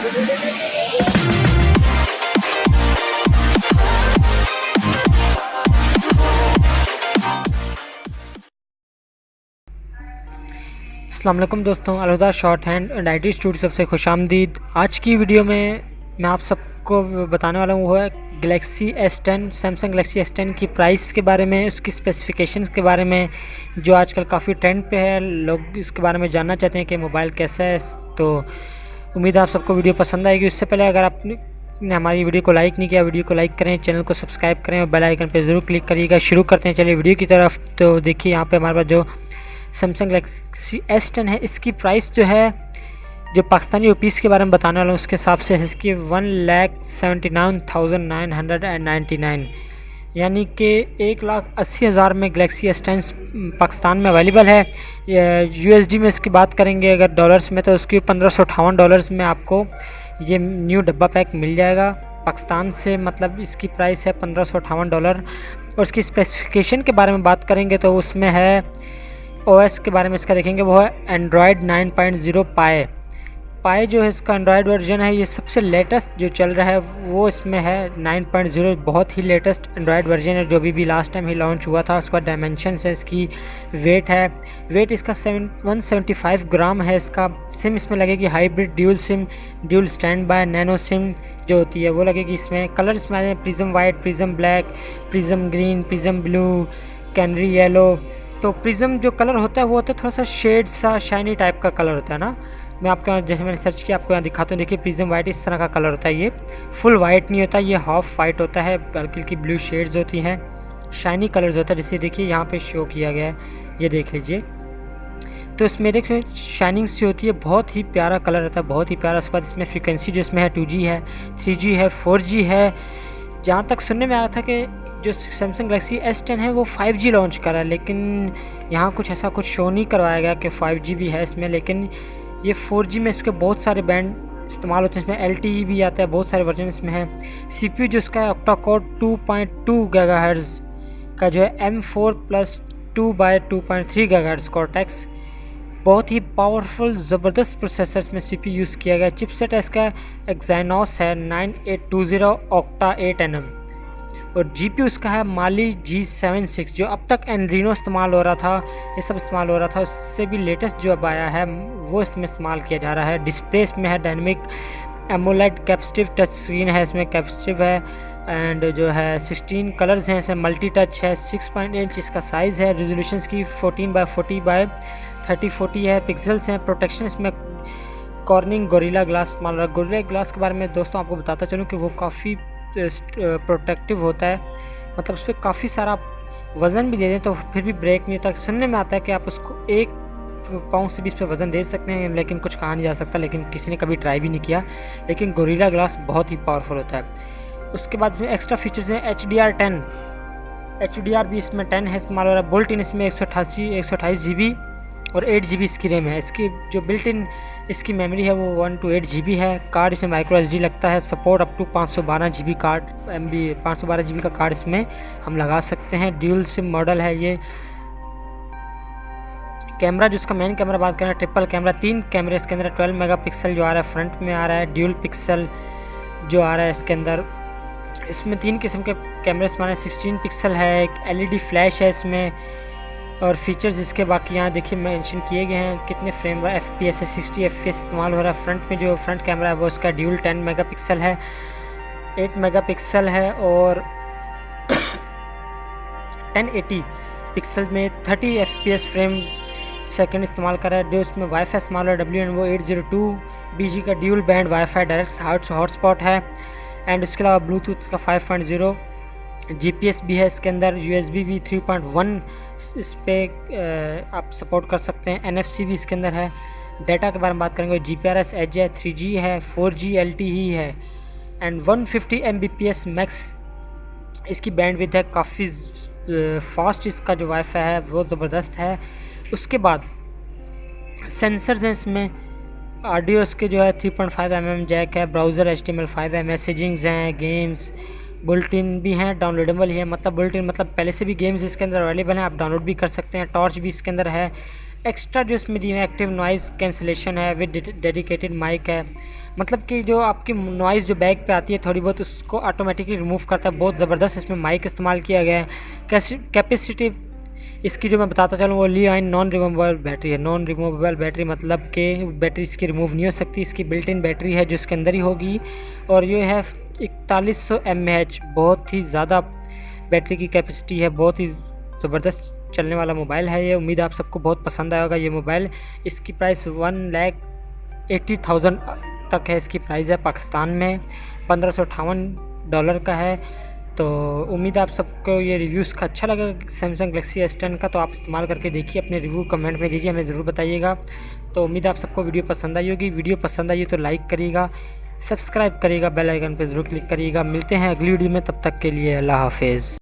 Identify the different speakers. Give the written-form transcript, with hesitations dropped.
Speaker 1: अस्सलाम वालेकुम दोस्तों, Al Huda short hand and IT studio से खुशामदीद। आज की वीडियो में मैं आप सबको बताने वाला हूँ वो है Galaxy S10, Samsung Galaxy S10 की प्राइस के बारे में, उसकी स्पेसिफिकेशंस के बारे में, जो आजकल काफ़ी ट्रेंड पे है। लोग इसके बारे में जानना चाहते हैं कि मोबाइल कैसा है। तो उम्मीद है आप सबको वीडियो पसंद आएगी। उससे पहले अगर आपने हमारी वीडियो को लाइक नहीं किया, वीडियो को लाइक करें, चैनल को सब्सक्राइब करें और बेल आइकन पर ज़रूर क्लिक करिएगा। शुरू करते हैं, चलिए वीडियो की तरफ। तो देखिए यहाँ पर हमारे पास जो सैमसंग गैलेक्सी S10 है, इसकी प्राइस जो है, जो पाकिस्तानी रुपीस के बारे में बताने वाला हूँ उसके हिसाब से इसकी 1,79,999, यानी कि 1,80,000 में गैलेक्सी S10 पाकिस्तान में अवेलेबल है। USD में इसकी बात करेंगे अगर डॉलर्स में, तो उसकी $1558 में आपको ये न्यू डब्बा पैक मिल जाएगा पाकिस्तान से। मतलब इसकी प्राइस है $1558। और इसकी स्पेसिफिकेशन के बारे में बात करेंगे तो उसमें है OS के बारे में इसका देखेंगे, वो है एंड्रॉयड 9.0 पाए जो है इसका एंड्रॉयड वर्जन है। ये सबसे लेटेस्ट जो चल रहा है वो इसमें है 9.0, बहुत ही लेटेस्ट एंड्रॉयड वर्जन है जो भी लास्ट टाइम ही लॉन्च हुआ था। उसका डायमेंशन है, इसकी वेट इसका 175 ग्राम है। इसका सिम इसमें लगेगी hybrid dual SIM, dual stand by nano SIM जो होती है वो लगेगी इसमें। कलर इसमें आए prism white, prism black, prism green, prism blue, canary yellow. तो प्रिज्म जो कलर होता है वो होता है थोड़ा सा शेड सा शाइनी टाइप का कलर होता है ना। मैं आपको यहाँ जैसे मैंने सर्च किया आपको यहाँ दिखाता हूँ। देखिए प्रिज्म वाइट इस तरह का कलर होता है। ये फुल वाइट नहीं होता, ये हाफ वाइट होता है, हल्की हल्की ब्लू शेड्स होती हैं, शाइनी कलर्स होता है। जैसे देखिए यहाँ पे शो किया गया है, ये देख लीजिए। तो इसमें देखिए शाइनिंग सी होती है, बहुत ही प्यारा कलर रहता है, बहुत ही प्यारा। उसके बाद इसमें फ्रिक्वेंसी जो इसमें है 2G है, 3G है, 4G है। जहाँ तक सुनने में आया था कि जो सैमसंग गैलेक्सी S10 है वो 5G लॉन्च करा है, लेकिन यहाँ कुछ ऐसा कुछ शो नहीं करवाया गया कि 5G भी है इसमें। लेकिन ये 4G में इसके बहुत सारे बैंड इस्तेमाल होते हैं। इसमें LTE भी आता है, बहुत सारे वर्जन इसमें है। CPU जो इसका है ऑक्टा कोर 2.2 GHz का जो है M4+2/2.3 GHz कॉर्टेक्स, बहुत ही पावरफुल ज़बरदस्त प्रोसेसर में CPU यूज़ किया गया। चिपसेट है इसका एक्साइनोस है 9820 ऑक्टा 8nm। और GPU इसका है माली G76, जो अब तक एंड्रीनो इस्तेमाल हो रहा था, ये सब इस्तेमाल हो रहा था, उससे भी लेटेस्ट जो अब आया है वो इसमें इस्तेमाल किया जा रहा है। डिस्प्ले इसमें है dynamic AMOLED capacitive touch screen है, इसमें कैपेसिटिव है। एंड जो है 16 कलर्स हैं, इसमें मल्टी टच है। 6.8 इंच इसका साइज़ है। रेजोल्यूशन की 14x40x3040 है। पिक्सल्स हैं। प्रोटेक्शन इसमें कॉर्निंग गोरिल्ला ग्लास इस्तेमाल हो रहा है। गोरिल्ला ग्लास के बारे में दोस्तों आपको बताता चलूँ कि वो काफ़ी प्रोटेक्टिव होता है, मतलब उस पर काफ़ी सारा वज़न भी दे दें तो फिर भी ब्रेक नहीं होता। सुनने में आता है कि आप उसको 1 पाउंड से भी इस पर वज़न दे सकते हैं, लेकिन कुछ कहा नहीं जा सकता, लेकिन किसी ने कभी ट्राई भी नहीं किया। लेकिन गोरिल्ला ग्लास बहुत ही पावरफुल होता है। उसके बाद एक्स्ट्रा फीचर्स हैं HDR भी इसमें 10 है इस्तेमाल हो रहा है। बुल्ट इन इसमें 128 GB और 8 GB इसकी रैम है। इसकी जो बिल्ट इन इसकी मेमोरी है वो 128 GB है। कार्ड इसमें माइक्रो SD लगता है। Support up to 512 GB card, 512 GB का कार्ड इसमें हम लगा सकते हैं। ड्यूल सिम मॉडल है ये। कैमरा जो इसका मेन कैमरा बात करें, ट्रिपल कैमरा, 3 कैमरे इसके अंदर, 12 मेगापिक्सल जो आ रहा है फ्रंट में आ रहा है, ड्यूल पिक्सल जो आ रहा है इसके अंदर। इसमें 3 किस्म के कैमरे इसमें 16 पिक्सल है, एक LED फ्लैश है इसमें। और फीचर्स इसके बाकी यहाँ देखिए मेंशन किए गए हैं, कितने फ्रेम FPS है, 60 FPS इस्तेमाल हो रहा है। फ्रंट में जो फ्रंट कैमरा है वो उसका ड्यूल 10 मेगापिक्सल है, 8 मेगापिक्सल है। और 1080 पिक्सल में 30 FPS फ्रेम सेकंड इस्तेमाल कर रहा है। जो इसमें वाईफाई इस्तेमाल है WNO 802BG का dual band wifi direct hotspot है। एंड उसके अलावा ब्लूटूथ का 5.0, GPS भी है इसके अंदर, USB भी 3.1 इस पर आप सपोर्ट कर सकते हैं। NFC भी इसके अंदर है। डाटा के बारे में बात करेंगे, GPRS एज है, 3G है, 4G LTE है। एंड 150 Mbps मैक्स इसकी बैंडविड्थ है। काफ़ी फास्ट इसका जो वाईफाई है वो ज़बरदस्त है। उसके बाद सेंसर्स हैं इसमें, ऑडियो इसके जो है 3.5 mm जैक है, ब्राउज़र HTML5 है, मैसेजिंग्स हैं, गेम्स, बुलेटिन भी हैं, डाउनलोडेबल है। मतलब बुलेटिन मतलब पहले से भी गेम्स इसके अंदर अवेलेबल हैं, आप डाउनलोड भी कर सकते हैं। टॉर्च भी इसके अंदर है। एक्स्ट्रा जो इसमें दी है एक्टिव नॉइज़ कैंसिलेशन है विद डेडिकेटेड माइक है। मतलब कि जो आपकी नॉइज़ जो बैक पे आती है थोड़ी बहुत, उसको ऑटोमेटिकली रिमूव करता है। बहुत ज़बरदस्त इसमें माइक इस्तेमाल किया गया है। कैपेसिटी इसकी जो मैं बताता चलूँ वो लिथियम नॉन रिमूवेबल बैटरी है। नॉन रिमूवेबल बैटरी मतलब कि बैटरी इसकी रिमूव नहीं हो सकती, इसकी बिल्ट इन बैटरी है जो इसके अंदर ही होगी। और ये है 4100 mAh, बहुत ही ज़्यादा बैटरी की कैपेसिटी है। बहुत ही ज़बरदस्त चलने वाला मोबाइल है ये। उम्मीद आप सबको बहुत पसंद आएगा ये मोबाइल। इसकी प्राइस 1,80,000 तक है। इसकी प्राइस है पाकिस्तान में $1558 का है। तो उम्मीद आप सबको ये रिव्यूज़ का अच्छा लगा सैमसंग गैलेक्सी S10 का। तो आप इस्तेमाल करके देखिए, अपने रिव्यू कमेंट में दीजिए, हमें ज़रूर बताइएगा। तो उम्मीद आप सबको वीडियो पसंद आई होगी। वीडियो पसंद आई तो लाइक करिएगा, सब्सक्राइब करिएगा, बेल आइकन पर ज़रूर क्लिक करिएगा। मिलते हैं अगली वीडियो में, तब तक के लिए अल्लाह हाफिज़।